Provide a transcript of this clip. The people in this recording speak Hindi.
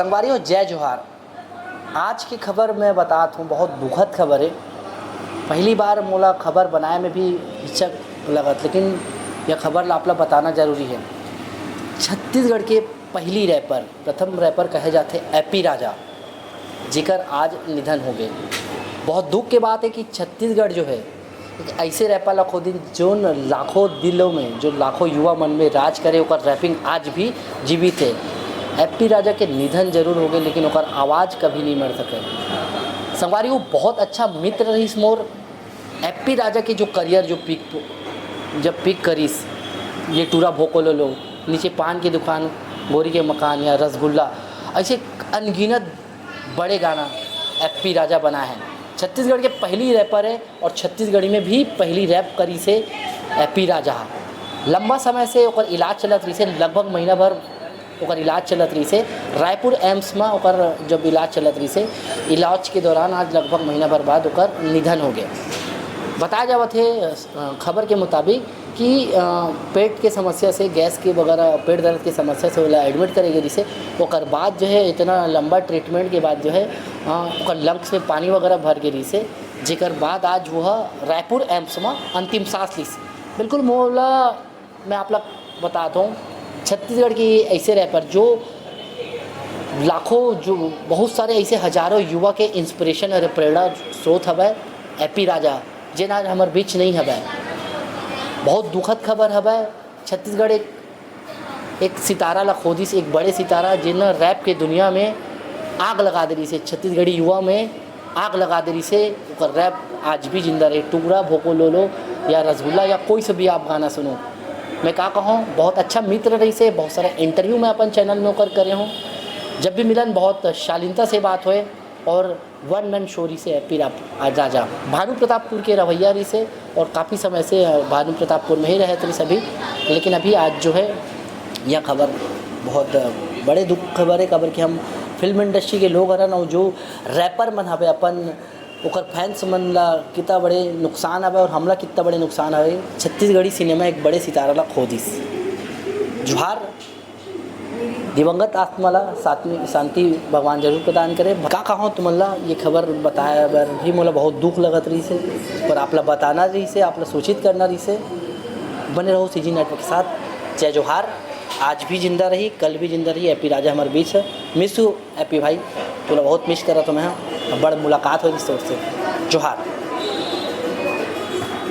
संगवारियों जय जोहार। आज की खबर मैं बतात हूँ, बहुत दुखद खबर है। पहली बार मोला खबर बनाए में भी हिचक लगत, लेकिन यह खबर ला आपला बताना ज़रूरी है। छत्तीसगढ़ के पहली रैपर, प्रथम रैपर कहे जाते एपी राजा, जिकर आज निधन हो गए। बहुत दुख की बात है कि छत्तीसगढ़ जो है एक ऐसे रैपर ला खोदिन जो लाखों दिलों में, जो लाखों युवा मन में राज करे, ओकर रैपिंग आज भी जीवित है। एपी राजा के निधन जरूर हो गए, लेकिन ओकर आवाज़ कभी नहीं मर सके। संगवारी वो बहुत अच्छा मित्र रहीस मोर। एपी राजा के जो करियर जो पीक करीस, ये टूरा भोकोलो लो, नीचे पान की दुकान, गोरी के मकान या रसगुल्ला, ऐसे अनगिनत बड़े गाना एपी राजा बना है। छत्तीसगढ़ के पहली रैपर है और छत्तीसगढ़ी में भी पहली रैप करी से एपी राजा। लंबा समय से ओकर इलाज चलत रही से, लगभग महीना भर ओकर इलाज चलत रही से। रायपुर एम्स में ओकर जब इलाज चलत रही से, इलाज के दौरान आज लगभग महीना भर बाद ओकर निधन हो गए। बताया जावत है खबर के मुताबिक कि पेट के समस्या से, गैस के वगैरह पेट दर्द की समस्या से ओला एडमिट करे गई से। ओकर बाद जो है इतना लंबा ट्रीटमेंट के बाद जो है ओकर लंग्स में पानी वगैरह भर गई से, जेकर बाद आज वह रायपुर एम्स में अंतिम सांस ली। बिल्कुल मोला मैं आप लोग बताता हूँ, छत्तीसगढ़ की ऐसे रैपर जो लाखों, जो बहुत सारे ऐसे हजारों युवा के इंस्पिरेशन और प्रेरणा स्रोत हवै एपी राजा, जेन आज हमारे बीच नहीं हवै। बहुत दुखद खबर हवै। छत्तीसगढ़ एक सितारा ला खोदिस, एक बड़े सितारा जिन रैप के दुनिया में आग लगा दे रही से, छत्तीसगढ़ी युवा में आग लगा दे रही से। ओकर रैप आज भी जिंदा रहे। टुकड़ा भोको लोलो या रसगुल्ला या कोई से भी आप गाना सुनो, मैं क्या कहूँ, बहुत अच्छा मित्र रही से। बहुत सारे इंटरव्यू में अपन चैनल में होकर करे हूँ। जब भी मिलन बहुत शालीनता से बात होए और वन मैन शोरी से एपी राजा भानु प्रतापपुर के रवैया रही से, और काफ़ी समय से भानु प्रतापपुर में ही रहते रही सभी। लेकिन अभी आज जो है यह खबर बहुत बड़े दुख खबर है। खबर कि हम फिल्म इंडस्ट्री के लोग हरन और जो रैपर मन हवे अपन ओकर फैंस मन ला कितना बड़े नुकसान हवे और हमला कितना बड़े नुकसान हवे। छत्तीसगढ़ी सिनेमा एक बड़े सितारा ला खो दिस। जोहार। दिवंगत आत्मा ला शांति भगवान जरूर प्रदान करे। का कहूँ तुमन ला ये खबर बताया बर भी मोला बहुत दुख लगत रही से, और आप ला बताना रही से, आप ला सूचित करना रही से। बने रहो सीजी नेटवर्क के साथ। जय जोहार। आज भी जिंदा रही, कल भी जिंदा रही। एपी राजा हमारे बीच है। मिस यू एपी भाई, तोला बहुत मिस करा तो मैं। बड़ मुलाकात हो इस तौर से। जोहार।